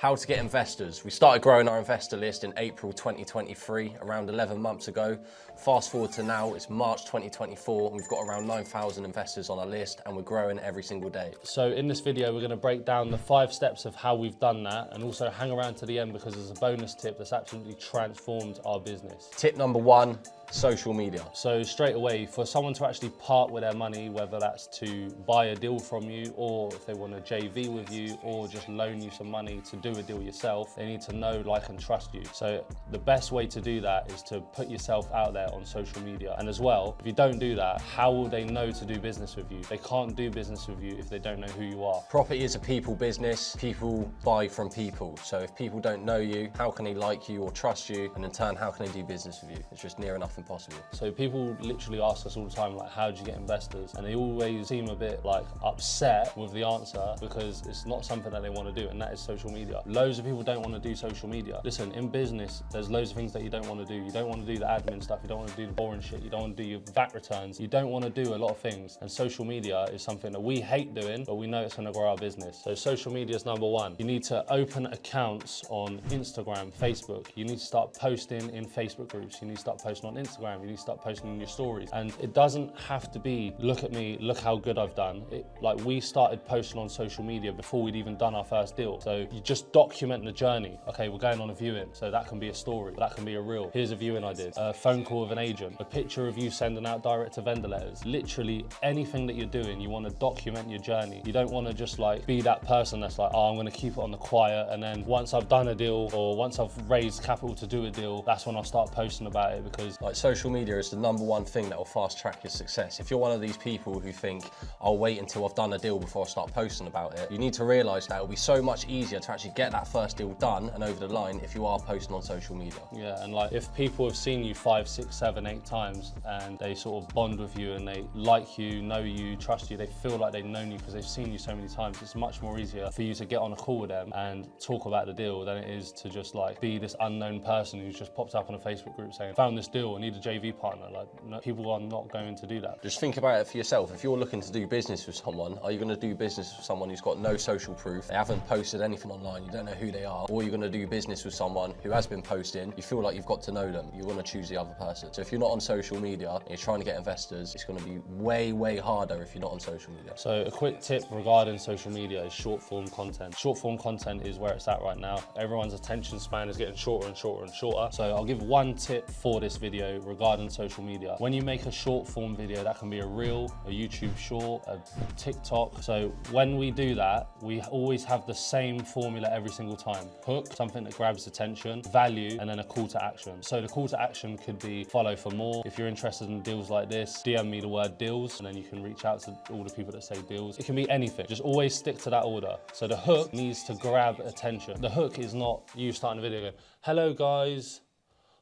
How to get investors. We started growing our investor list in April 2023, around 11 months ago. Fast forward to now, it's March 2024, and we've got around 9,000 investors on our list, and we're growing every single day. So in this video, we're going to break down the 5 steps of how we've done that, and also hang around to the end because there's a bonus tip that's absolutely transformed our business. Tip number 1, social media. So straight away, for someone to actually part with their money, whether that's to buy a deal from you, or if they want to JV with you, or just loan you some money to do a deal yourself, they need to know, like, and trust you. So the best way to do that is to put yourself out there on social media. And as well, if you don't do that, how will they know to do business with you? They can't do business with you if they don't know who you are. Property is a people business. People buy from people. So if people don't know you, how can they like you or trust you? And in turn, how can they do business with you? It's just near enough impossible. So people literally ask us all the time, like, how do you get investors? And they always seem a bit like upset with the answer because it's not something that they want to do, and that is social media. Loads of people don't want to do social media. Listen, in business, there's loads of things that you don't want to do. You don't want to do the admin stuff. You don't want to do the boring shit. You don't want to do your VAT returns. You don't want to do a lot of things. And social media is something that we hate doing, but we know it's going to grow our business. So social media is number 1. You need to open accounts on Instagram, Facebook. You need to start posting in Facebook groups. You need to start posting on Instagram. You need to start posting in your stories. And it doesn't have to be, look at me, look how good I've done. Like, we started posting on social media before we'd even done our first deal. So you just document the journey. Okay, we're going on a viewing. So that can be a story, that can be a reel. Here's a viewing I did. A phone call with an agent, a picture of you sending out direct to vendor letters. Literally anything that you're doing, you want to document your journey. You don't want to just like be that person that's like, oh, I'm going to keep it on the quiet, and then once I've done a deal or once I've raised capital to do a deal, that's when I'll start posting about it. Because like, social media is the number 1 thing that will fast track your success. If you're one of these people who think, I'll wait until I've done a deal before I start posting about it, you need to realize that it'll be so much easier to actually get that first deal done and over the line if you are posting on social media. Yeah, and like, if people have seen you 5, 6, 7, 8 times and they sort of bond with you and they like you, know you, trust you, they feel like they've known you because they've seen you so many times, it's much more easier for you to get on a call with them and talk about the deal than it is to just like be this unknown person who's just popped up on a Facebook group saying, found this deal, I need a JV partner. Like, no, people are not going to do that. Just think about it for yourself. If you're looking to do business with someone, are you going to do business with someone who's got no social proof, they haven't posted anything online, you don't know who they are, or you're going to do business with someone who has been posting, you feel like you've got to know them, you're going to choose the other person. So if you're not on social media and you're trying to get investors, it's going to be way, way harder if you're not on social media. So a quick tip regarding social media is short form content. Short form content is where it's at right now. Everyone's attention span is getting shorter and shorter and shorter. So I'll give 1 tip for this video regarding social media. When you make a short form video, that can be a reel, a YouTube short, a TikTok. So when we do that, we always have the same formula every single time. Hook, something that grabs attention, value, and then a call to action. So the call to action could be follow for more. If you're interested in deals like this, DM me the word deals, and then you can reach out to all the people that say deals. It can be anything. Just always stick to that order. So the hook needs to grab attention. The hook is not you starting a video going, hello guys,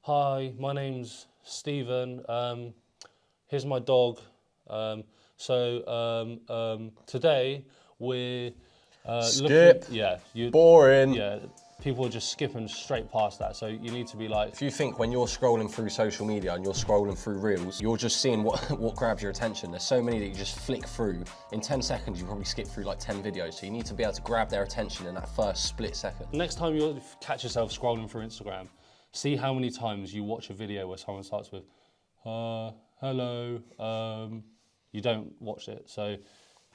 hi, my name's Stephen, here's my dog. Today we're skip. Boring. Yeah, people are just skipping straight past that. So you need to be like, if you think when you're scrolling through social media and you're scrolling through reels, you're just seeing what grabs your attention. There's so many that you just flick through. In 10 seconds, you probably skip through like 10 videos. So you need to be able to grab their attention in that first split second. Next time you catch yourself scrolling through Instagram, see how many times you watch a video where someone starts with, hello, you don't watch it. So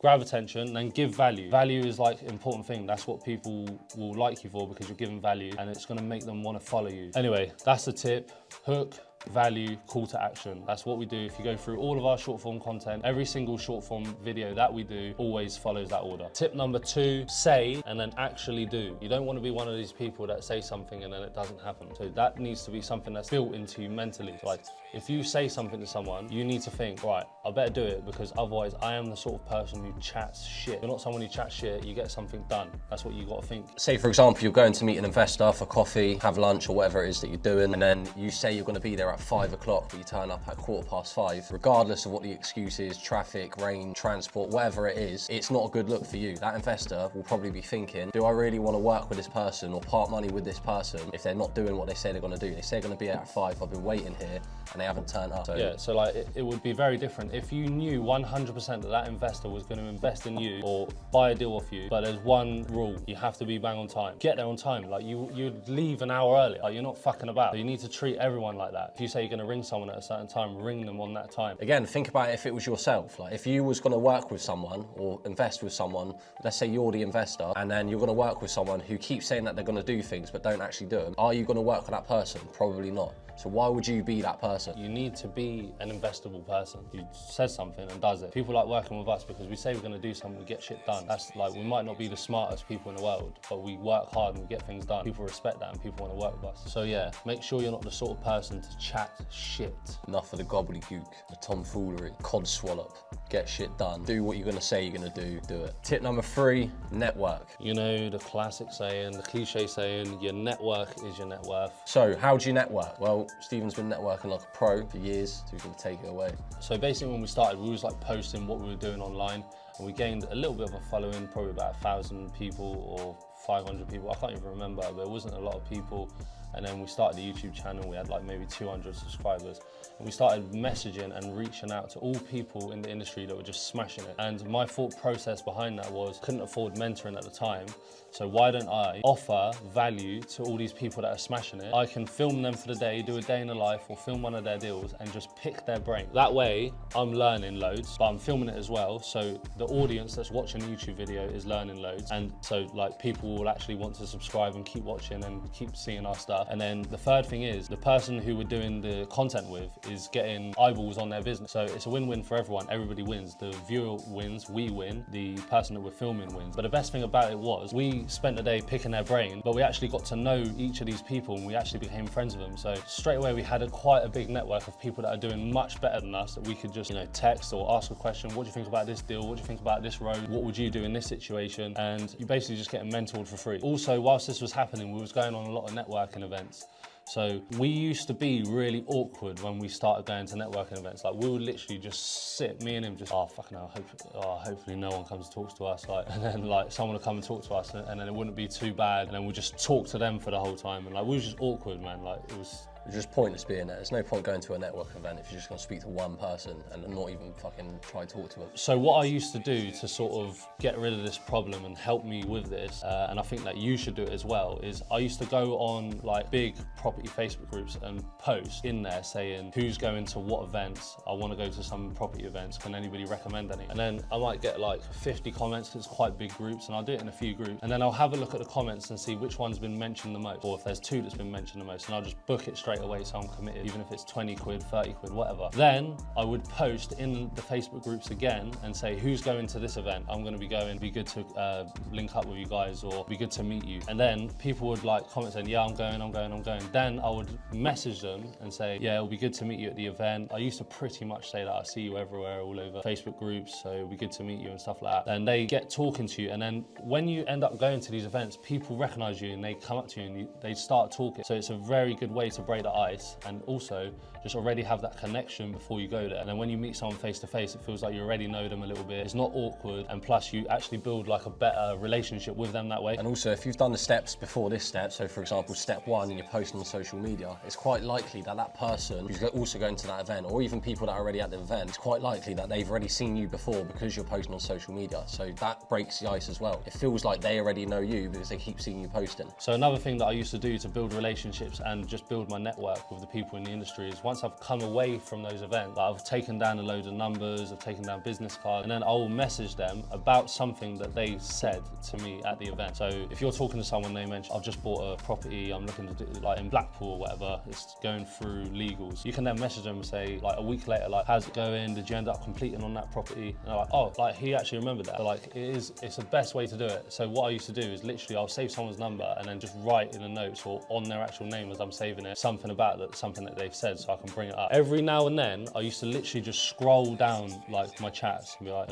grab attention, then give value. Value is like an important thing. That's what people will like you for, because you're giving value and it's gonna make them wanna follow you. Anyway, that's the tip. Hook, value, call to action. That's what we do. If you go through all of our short form content, every single short form video that we do always follows that order. Tip number 2, say and then actually do. You don't want to be one of these people that say something and then it doesn't happen. So that needs to be something that's built into you mentally. Like, if you say something to someone, you need to think, right, I better do it, because otherwise I am the sort of person who chats shit. You're not someone who chats shit, you get something done. That's what you got to think. Say, for example, you're going to meet an investor for coffee, have lunch, or whatever it is that you're doing, and then you say you're going to be there at at 5 o'clock, but you turn up at 5:15, regardless of what the excuse is, traffic, rain, transport, whatever it is, it's not a good look for you. That investor will probably be thinking, do I really want to work with this person or part money with this person if they're not doing what they say they're going to do? They say they're going to be at 5, I've been waiting here, and they haven't turned up. So yeah, so like it would be very different if you knew 100% that that investor was going to invest in you or buy a deal off you, but there's one rule: you have to be bang on time. Get there on time. Like you'd leave an hour early. Like, you're not fucking about. So you need to treat everyone like that. If you say you're going to ring someone at a certain time, ring them on that time. Again, think about it if it was yourself. Like, if you was going to work with someone or invest with someone, let's say you're the investor, and then you're going to work with someone who keeps saying that they're going to do things but don't actually do them. Are you going to work with that person? Probably not. So why would you be that person? You need to be an investable person who says something and does it. People like working with us because we say we're going to do something, we get shit done. That's like, we might not be the smartest people in the world, but we work hard and we get things done. People respect that and people want to work with us. So yeah, make sure you're not the sort of person to chat shit. Enough of the gobbledygook, the tomfoolery, cod swallop. Get shit done. Do what you're going to say you're going to do it. Tip number 3, network. You know, the classic saying, the cliche saying, your network is your net worth. So how do you network? Well, Stephen's been networking like a pro for years, so he's going to take it away. So basically when we started, we was like posting what we were doing online, and we gained a little bit of a following, probably about 1,000 people or 500 people. I can't even remember, but it wasn't a lot of people. And then we started the YouTube channel. We had like maybe 200 subscribers. And we started messaging and reaching out to all people in the industry that were just smashing it. And my thought process behind that was, couldn't afford mentoring at the time. So why don't I offer value to all these people that are smashing it? I can film them for the day, do a day in the life, or film one of their deals and just pick their brain. That way, I'm learning loads, but I'm filming it as well. So the audience that's watching the YouTube video is learning loads. And so like people will actually want to subscribe and keep watching and keep seeing our stuff. And then the third thing is, the person who we're doing the content with is getting eyeballs on their business. So it's a win-win for everyone. Everybody wins. The viewer wins, we win, the person that we're filming wins. But the best thing about it was, we spent the day picking their brain, but we actually got to know each of these people and we actually became friends with them. So straight away we had quite a big network of people that are doing much better than us, that we could just, you know, text or ask a question. What do you think about this deal? What do you think about this road? What would you do in this situation? And you basically just getting mentored for free. Also, whilst this was happening, we was going on a lot of networking events. So we used to be really awkward when we started going to networking events. Like, we would literally just sit, me and him just, oh fucking hell, hopefully no one comes and talks to us. Like, and then like someone would come and talk to us, and then it wouldn't be too bad. And then we'd just talk to them for the whole time. And like, we was just awkward, man. Like, it was just pointless being there. There's no point going to a network event if you're just going to speak to one person and not even fucking try to talk to them. So what I used to do to sort of get rid of this problem and help me with this, and I think that you should do it as well, is I used to go on like big property Facebook groups and post in there saying who's going to what events. I want to go to some property events. Can anybody recommend any? And then I might get like 50 comments, because it's quite big groups, and I'll do it in a few groups. And then I'll have a look at the comments and see which one's been mentioned the most, or if there's 2 that's been mentioned the most, and I'll just book it straight away, so I'm committed, even if it's 20 quid, 30 quid, whatever. Then I would post in the Facebook groups again and say, who's going to this event? I'm going to be going, be good to link up with you guys, or be good to meet you. And then people would like comment saying, yeah, I'm going. Then I would message them and say, yeah, it'll be good to meet you at the event. I used to pretty much say that I see you everywhere, all over Facebook groups, so it'll be good to meet you and stuff like that. And they get talking to you, and then when you end up going to these events, people recognize you and they come up to you and they start talking. So it's a very good way to break the ice, and also just already have that connection before you go there. And then when you meet someone face to face, it feels like you already know them a little bit. It's not awkward, and plus you actually build like a better relationship with them that way. And also, if you've done the steps before this step, so for example, step 1 and you're posting on social media, it's quite likely that that person who's also going to that event, or even people that are already at the event, it's quite likely that they've already seen you before because you're posting on social media. So that breaks the ice as well. It feels like they already know you because they keep seeing you posting. So another thing that I used to do to build relationships and just build my network with the people in the industry is, once I've come away from those events, like I've taken down a load of numbers, I've taken down business cards, and then I'll message them about something that they said to me at the event. So if you're talking to someone, they mention, I've just bought a property, I'm looking to do like in Blackpool or whatever, it's going through legals. You can then message them and say like a week later, like, how's it going? Did you end up completing on that property? And they're like, oh, like he actually remembered that. So like it's the best way to do it. So what I used to do is literally I'll save someone's number and then just write in the notes or on their actual name as I'm saving it something something about that, something that they've said, so I can bring it up. Every now and then, I used to literally just scroll down like my chats and be like,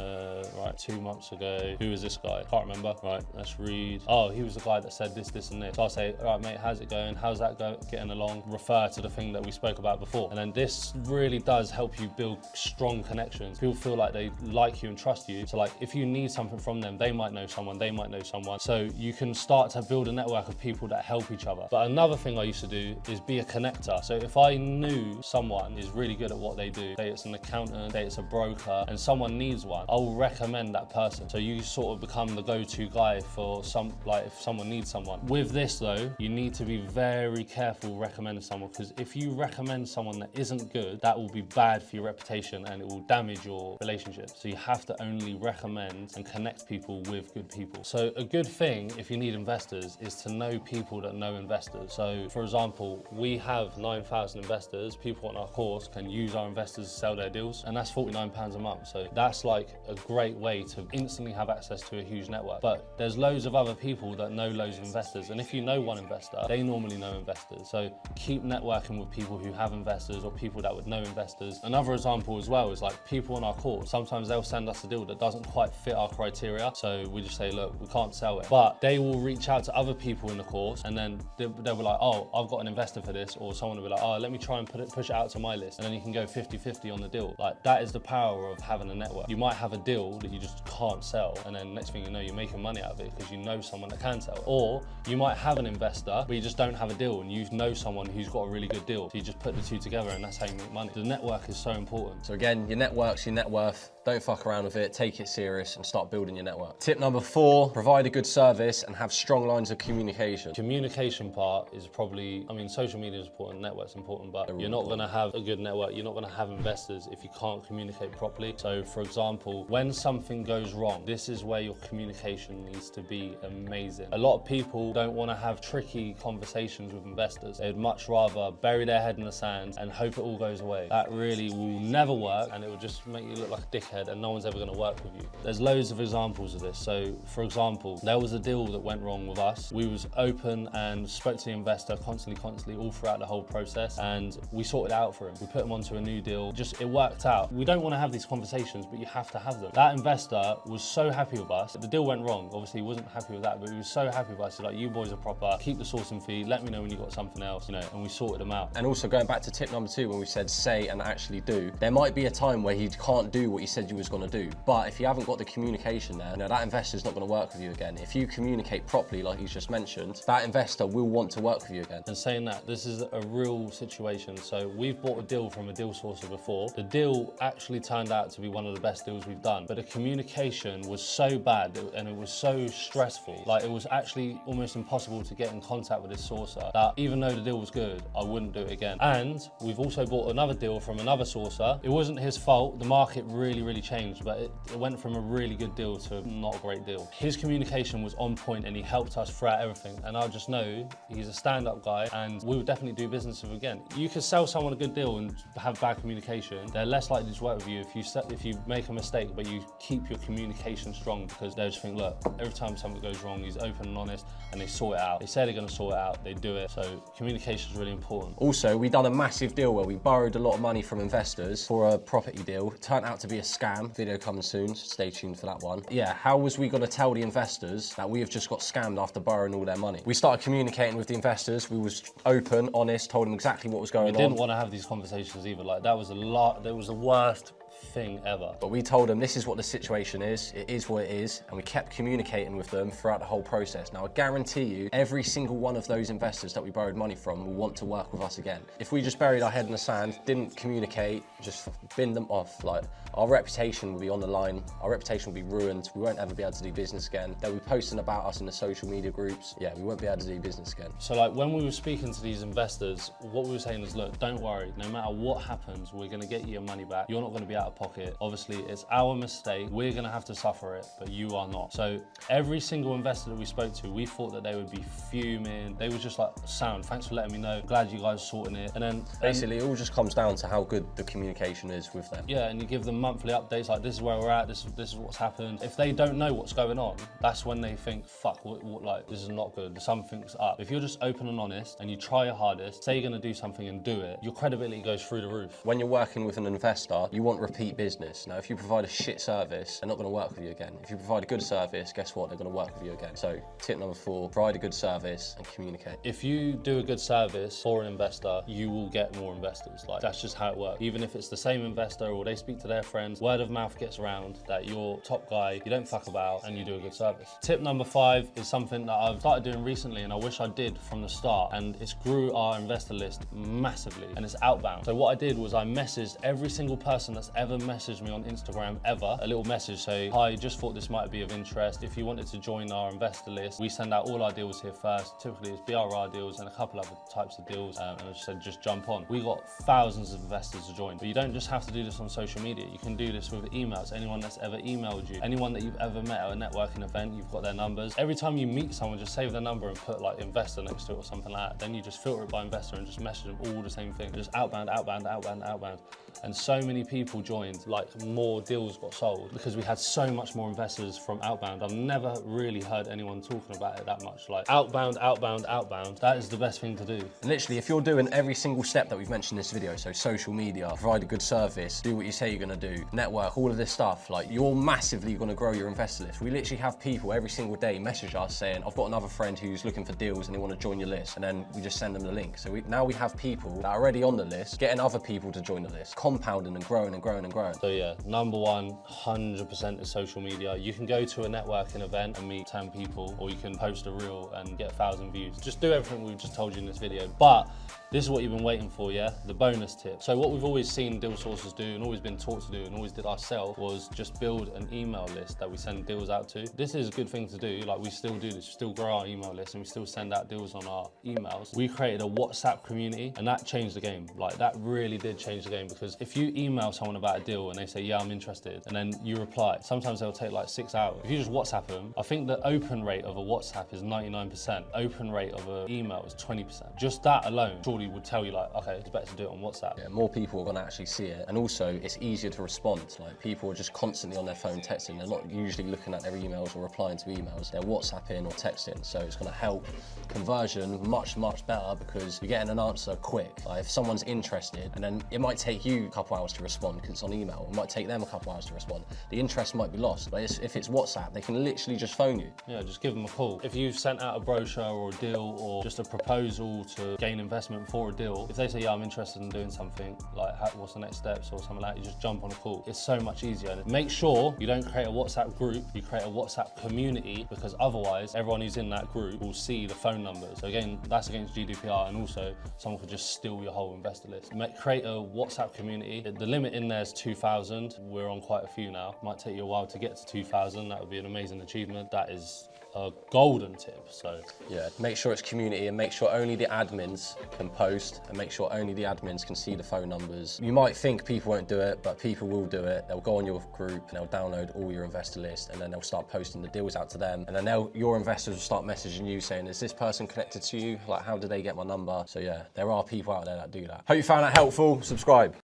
right, 2 months ago, who is this guy? Can't remember. Right, let's read. Oh, he was the guy that said this, this, and this. So I'll say, all right, mate, how's it going? How's that getting along? Refer to the thing that we spoke about before. And then this really does help you build strong connections. People feel like they like you and trust you. So like, if you need something from them, they might know someone, they might know someone. So you can start to build a network of people that help each other. But another thing I used to do is be a connector. So if I knew someone is really good at what they do, say it's an accountant, say it's a broker, and someone needs one, I'll recommend that person. So you sort of become the go-to guy for if someone needs someone. With this though, you need to be very careful recommending someone, because if you recommend someone that isn't good, that will be bad for your reputation and it will damage your relationship. So you have to only recommend and connect people with good people. So a good thing, if you need investors, is to know people that know investors. So for example, we have 9,000 investors. People on our course can use our investors to sell their deals, and that's £49 a month. So that's like a great way to instantly have access to a huge network. But there's loads of other people that know loads of investors, and if you know one investor, they normally know investors. So keep networking with people who have investors or people that would know investors. Another example as well is like people on our course, sometimes they'll send us a deal that doesn't quite fit our criteria. So we just say, look, we can't sell it. But they will reach out to other people in the course, and then they'll be like, oh, I've got an investor for this, or someone will be like, oh, let me try and push it out to my list, and then you can go 50-50 on the deal. Like, that is the power of having a network. You might have a deal that you just can't sell, and then next thing you know, you're making money out of it because you know someone that can sell. Or you might have an investor, but you just don't have a deal, and you know someone who's got a really good deal. So you just put the two together, and that's how you make money. The network is so important. So again, your network's your net worth. Don't fuck around with it, take it serious and start building your network. Tip number 4, provide a good service and have strong lines of communication. Communication part is probably, I mean, social media is important, network's important, but you're not gonna have a good network, you're not gonna have investors if you can't communicate properly. So for example, when something goes wrong, this is where your communication needs to be amazing. A lot of people don't wanna have tricky conversations with investors. They'd much rather bury their head in the sand and hope it all goes away. That really will never work, and it will just make you look like a dickhead, and no one's ever going to work with you. There's loads of examples of this. So for example, there was a deal that went wrong with us. We was open and spoke to the investor constantly all throughout the whole process, and we sorted it out for him. We put him onto a new deal. Just, it worked out. We don't want to have these conversations, but you have to have them. That investor was so happy with us. The deal went wrong. Obviously he wasn't happy with that, but he was so happy with us. He's like, you boys are proper, keep the sourcing fee, let me know when you got something else, you know, and we sorted them out. And also going back to tip number 2, when we said say and actually do, there might be a time where he can't do what he said you was going to do, but if you haven't got the communication there, you know, that investor's not going to work with you again. If you communicate properly, like he's just mentioned, that investor will want to work with you again. And saying that, this is a real situation. So we've bought a deal from a deal sourcer before. The deal actually turned out to be one of the best deals we've done, but the communication was so bad and it was so stressful. Like, it was actually almost impossible to get in contact with this sourcer, that even though the deal was good, I wouldn't do it again. And we've also bought another deal from another sourcer. It wasn't his fault. The market really changed, but it went from a really good deal to not a great deal. His communication was on point and he helped us throughout everything. And I just know he's a stand-up guy, and we would definitely do business with him again. You could sell someone a good deal and have bad communication. They're less likely to work with you if you make a mistake, but you keep your communication strong, because they just think, look, every time something goes wrong, he's open and honest, and they sort it out. They say they're going to sort it out, they do it. So communication is really important. Also, we done a massive deal where we borrowed a lot of money from investors for a property deal. It turned out to be a scam. Video coming soon, so stay tuned for that one. Yeah, how was we going to tell the investors that we have just got scammed after borrowing all their money? We started communicating with the investors. We was open, honest, told them exactly what was going on. We didn't want to have these conversations either. Like, that was the worst thing ever. But we told them this is what the situation is, it is what it is, and we kept communicating with them throughout the whole process. Now I guarantee you, every single one of those investors that we borrowed money from will want to work with us again. If we just buried our head in the sand, didn't communicate, just bin them off, like, our reputation would be on the line, our reputation would be ruined, we won't ever be able to do business again. They'll be posting about us in the social media groups. Yeah, we won't be able to do business again. So like, when we were speaking to these investors, what we were saying is, look, don't worry, no matter what happens, we're gonna get you your money back. You're not gonna be out of of pocket. Obviously, it's our mistake. We're gonna have to suffer it, but you are not. So every single investor that we spoke to, we thought that they would be fuming. They were just like, sound, thanks for letting me know. Glad you guys are sorting it. And then basically it all just comes down to how good the communication is with them. yeah, and you give them monthly updates like, this is where we're at, this is what's happened. If they don't know what's going on, that's when they think, fuck, what, like, this is not good, something's up. If you're just open and honest and you try your hardest, say you're gonna do something and do it, your credibility goes through the roof. When you're working with an investor, you want repeat business. Now, if you provide a shit service, they're not gonna work with you again. If you provide a good service, guess what? They're gonna work with you again. So tip number 4, provide a good service and communicate. If you do a good service for an investor, you will get more investors. Like, that's just how it works. Even if it's the same investor or they speak to their friends, word of mouth gets around that you're top guy, you don't fuck about, and you do a good service. Tip number 5 is something that I've started doing recently and I wish I did from the start, and it's grew our investor list massively, and it's Outbound. So what I did was I messaged every single person that's ever messaged me on Instagram ever, a little message say, hi, just thought this might be of interest. If you wanted to join our investor list, we send out all our deals here first. Typically it's BRR deals and a couple other types of deals, and I just said, just jump on. We got thousands of investors to join, but you don't just have to do this on social media. You can do this with emails. Anyone that's ever emailed you, anyone that you've ever met at a networking event, you've got their numbers. Every time you meet someone, just save their number and put like investor next to it or something like that. Then you just filter it by investor and just message them all the same thing. Just outbound, outbound, outbound, outbound. And so many people joined, like more deals got sold because we had so much more investors from Outbound. I've never really heard anyone talking about it that much. Like outbound, outbound, outbound. That is the best thing to do. And literally, if you're doing every single step that we've mentioned in this video, so social media, provide a good service, do what you say you're gonna do, network, all of this stuff, like you're massively gonna grow your investor list. We literally have people every single day message us saying, I've got another friend who's looking for deals and they wanna join your list. And then we just send them the link. So now we have people that are already on the list, getting other people to join the list, compounding and growing and growing and growing. So yeah, number 1, 100% is social media. You can go to a networking event and meet 10 people, or you can post a reel and get 1,000 views. Just do everything we've just told you in this video. But this is what you've been waiting for, yeah? The bonus tip. So what we've always seen deal sources do and always been taught to do and always did ourselves was just build an email list that we send deals out to. This is a good thing to do. Like, we still do this, we still grow our email list and we still send out deals on our emails. We created a WhatsApp community and that changed the game. Like, that really did change the game, because if you email someone about a deal and they say, yeah, I'm interested, and then you reply, sometimes they'll take like 6 hours. If you just WhatsApp them, I think the open rate of a WhatsApp is 99%. Open rate of an email is 20%. Just that alone surely would tell you, like, okay, it's better to do it on WhatsApp. Yeah, more people are gonna actually see it. And also, it's easier to respond. Like, people are just constantly on their phone texting. They're not usually looking at their emails or replying to emails. They're WhatsApping or texting. So it's gonna help conversion much, much better because you're getting an answer quick. Like, if someone's interested, and then it might take you a couple hours to respond because it's on email. It might take them a couple hours to respond. The interest might be lost. But if it's WhatsApp, they can literally just phone you. Yeah, just give them a call. If you've sent out a brochure or a deal or just a proposal to gain investment for a deal, if they say, yeah, I'm interested in doing something, like what's the next steps or something like that, you just jump on a call. It's so much easier. And make sure you don't create a WhatsApp group, you create a WhatsApp community, because otherwise everyone who's in that group will see the phone numbers. So again, that's against GDPR, and also someone could just steal your whole investor list. Create a WhatsApp community. The limit in there is 2,000. We're on quite a few now. Might take you a while to get to 2,000. That would be an amazing achievement. That is a golden tip. So yeah, make sure it's community and make sure only the admins can post and make sure only the admins can see the phone numbers. You might think people won't do it, but people will do it. They'll go on your group and they'll download all your investor list, and then they'll start posting the deals out to them, and then your investors will start messaging you saying, is this person connected to you? Like, how did they get my number? So yeah, there are people out there that do that. Hope you found that helpful. Subscribe.